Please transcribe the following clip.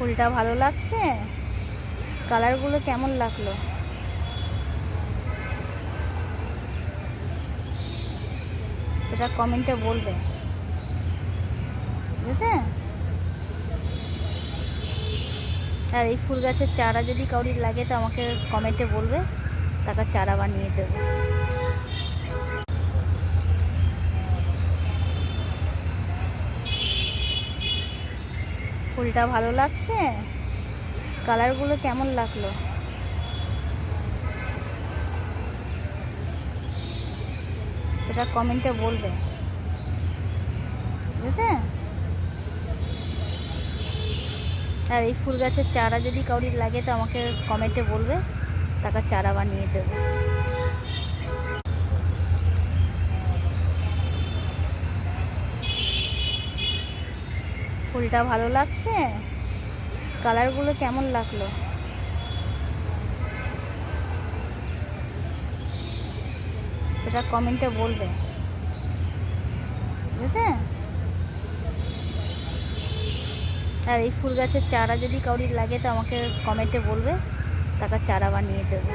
ফুলটা ভালো লাগছে? কালারগুলো কেমন লাগলো? সেটা কমেন্টে বলবে, ঠিক আছে? আর এই ফুল গাছের চারা যদি কাউরির লাগে তো আমাকে কমেন্টে বলবে, তাকে চারা বানিয়ে দেবো। ফুলটা ভালো লাগছে? কালারগুলো কেমন লাগলো? সেটা কমেন্টে বলবে, ঠিক আছে? আর এই ফুল গাছের চারা যদি কাউরির লাগে তো আমাকে কমেন্টে বলবে, তাকে চারা বানিয়ে দেবো। ফুলটা ভালো লাগছে? কালারগুলো কেমন লাগলো? সেটা কমেন্টে বলবে, ঠিক আছে? আর এই ফুল গাছের চারা যদি কাউরির লাগে তো আমাকে কমেন্টে বলবে, তাকে চারা বানিয়ে দেবো।